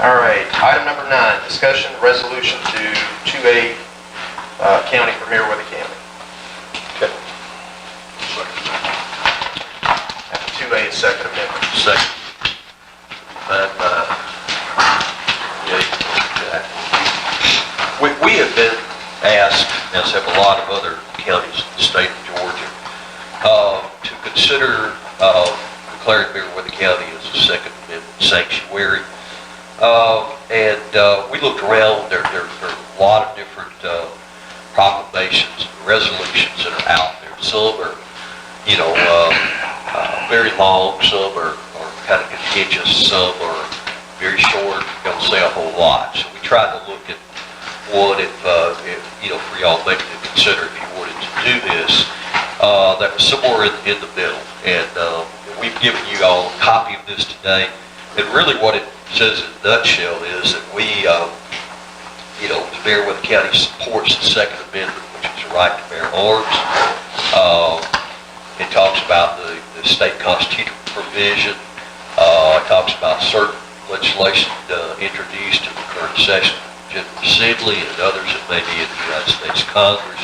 All right, item number 9, discussion resolution to 2A county for Meriwether County. Okay. After 2A is second amendment. Second. We have been asked, as have a lot of other counties in the state of Georgia, to consider declaring Meriwether County as a Second Amendment sanctuary. We looked around. There are a lot of different proclamations and resolutions that are out there. Some are, very long. Some are kind of contentious. Some are very short. Don't say a whole lot. So we tried to look at one if for y'all maybe to consider if you wanted to do this, that was somewhere in the middle. And we've given you all a copy of this today. And really what it says in a nutshell is that we, the Meriwether County supports the Second Amendment, which is the right to bear arms. It talks about the state constitutional provision. It talks about certain legislation introduced in the current session of the General Assembly and others that may be in the United States Congress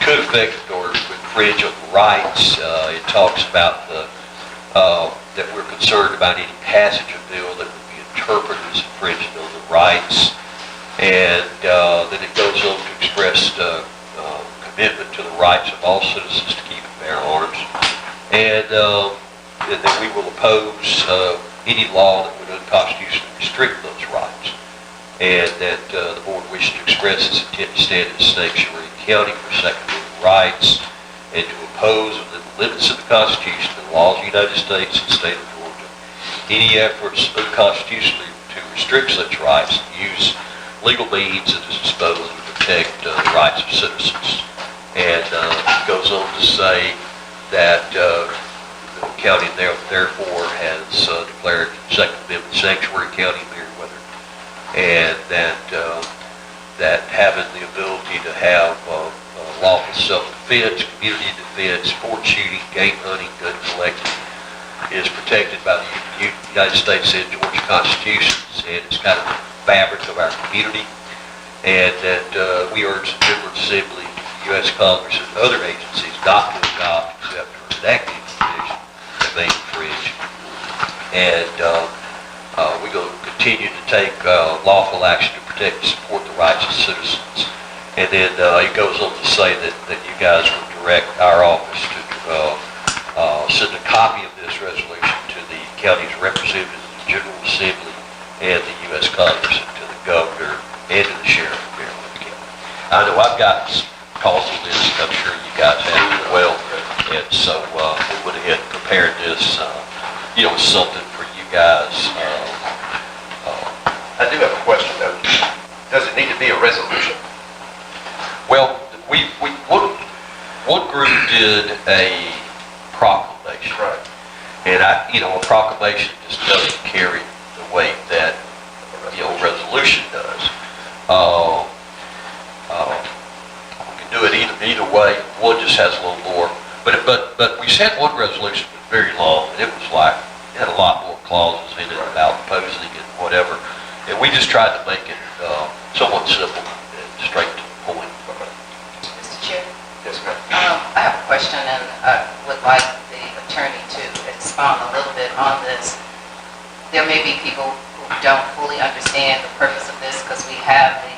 could affect or infringe on the rights. It talks about that we're concerned about any passage of bill that would be interpreted as infringing on the rights, and then it goes on to express commitment to the rights of all citizens to keep and bear arms, and that we will oppose any law that would unconstitutionally restrict those rights, and that the board wishes to express its intent to stand in sanctuary county for Second Amendment rights and to oppose within the limits of the Constitution and the laws of the United States and the state of Georgia any efforts unconstitutionally to restrict such rights and use legal means at its disposal to protect the rights of citizens. And it goes on to say that the county therefore has declared Second Amendment sanctuary county Meriwether, and that having the ability to have lawful self-defense, community defense, sport shooting, game hunting, gun collecting is protected by the United States and Georgia constitutions, and it's kind of the fabric of our community, and that we urge the General Assembly, U.S. Congress, and other agencies not to adopt, accept, or enact any provision that may infringe. And we're going to continue to take lawful action to protect and support the rights of citizens. And then it goes on to say that you guys will direct our office to send a copy of this resolution to the county's representatives in the General Assembly and the U.S. Congress, and to the governor and to the sheriff of Meriwether County. I know I've got calls on this, and I'm sure you guys have as well. And so we went ahead and prepared this, something for you guys. I do have a question though. Does it need to be a resolution? Well, one group did a proclamation, Right. and a proclamation just doesn't carry the weight that a resolution does. We can do it either way. One just has a little more, but we had one resolution that was very long, and it had a lot more clauses in it about posing and whatever, and we just tried to make it somewhat simple and straight to the point. Mr. Chair? Yes, ma'am. I have a question, and I would like the attorney to expound a little bit on this. There may be people who don't fully understand the purpose of this, because we have the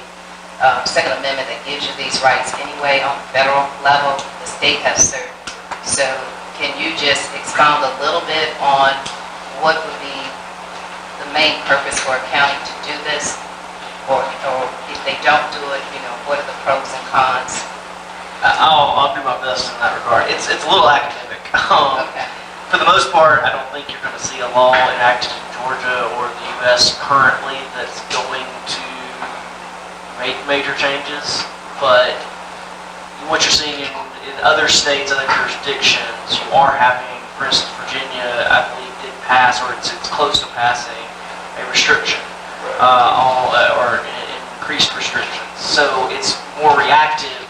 Second Amendment that gives you these rights anyway on the federal level. The state has certain. So can you just expound a little bit on what would be the main purpose for a county to do this? Or if they don't do it, what are the pros and cons? I'll do my best in that regard. It's a little academic. Okay. For the most part, I don't think you're going to see a law enacted in Georgia or the U.S. currently that's going to make major changes. But what you're seeing in other states, other jurisdictions, you are having, for instance, Virginia, I believe, did pass, or it's close to passing, a restriction or an increased restrictions. So it's more reactive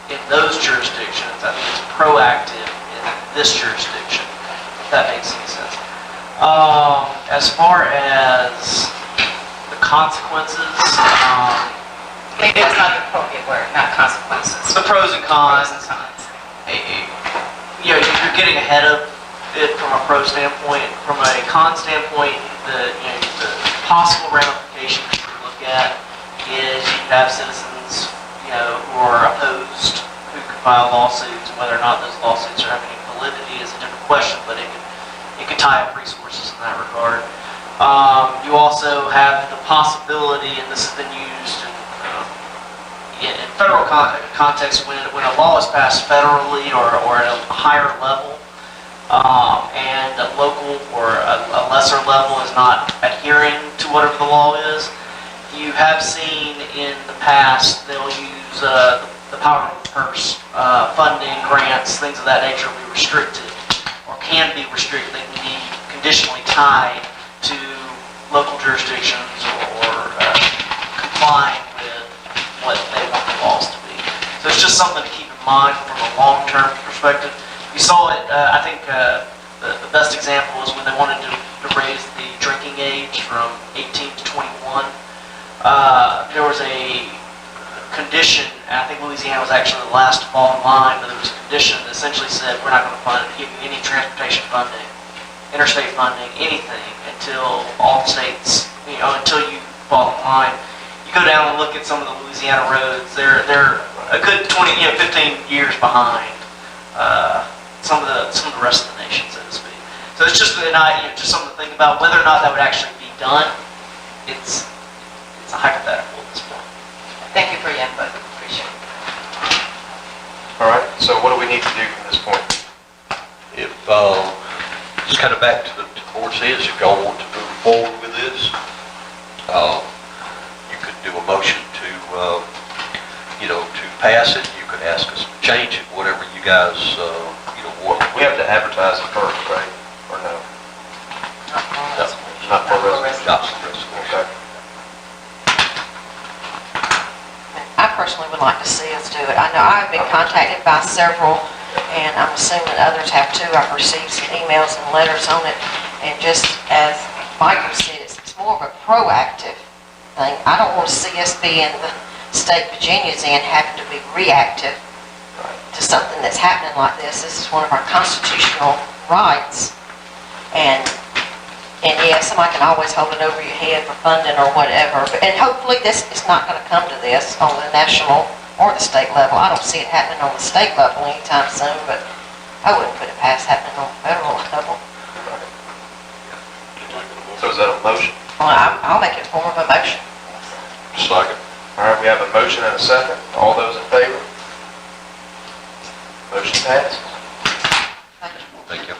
in those jurisdictions. I think it's proactive in this jurisdiction, if that makes any sense. As far as the consequences. Maybe that's not the appropriate word, not consequences. The pros and Pros cons. and cons. You know, you're getting ahead of it from a pro standpoint. From a con standpoint, the possible ramifications you can look at is you have citizens, who are opposed, who could file lawsuits. Whether or not those lawsuits are having any validity is a different question, but it could tie up resources in that regard. You also have the possibility, and this has been used in federal context, when a law is passed federally or at a higher level, and a local or a lesser level is not adhering to whatever the law is, you have seen in the past they'll use the power of the purse, funding, grants, things of that nature will be restricted or can be restricted. They can be conditionally tied to local jurisdictions or complying with what they want the laws to be. So it's just something to keep in mind from a long-term perspective. You saw it, I think the best example is when they wanted to raise the drinking age from 18 to 21. There was a condition, and I think Louisiana was actually the last to fall in line, but there was a condition that essentially said we're not going to give you any transportation funding, interstate funding, anything until all states, until you fall in line. You go down and look at some of the Louisiana roads, they're a good 15 years behind some of the rest of the nation, so to speak. So it's just just something to think about. Whether or not that would actually be done, it's a hypothetical at this point. Thank you for your input. Appreciate it. All right, so what do we need to do from this point? If, just kind of back to the board says, if y'all want to move forward with this, you could do a motion to, to pass it. You could ask us to change it, whatever you guys, want. We have to advertise it first, right? Or no? Not for resolution. Not for resolution. Okay. I personally would like to see us do it. I know I've been contacted by several, and I'm assuming others have too. I've received some emails and letters on it, and just as Michael said, it's more of a proactive thing. I don't want to see us be in the state Virginia's in having to be reactive to something that's happening like this. This is one of our constitutional rights, and yeah, somebody can always hold it over your head for funding or whatever, and hopefully this is not going to come to this on the national or the state level. I don't see it happening on the state level anytime soon, but I wouldn't put it past happening on the federal level. So is that a motion? Well, I'll make it a form of a motion. Second. All right, we have a motion and a second. All those in favor? Motion passed. Thank you. Thank you.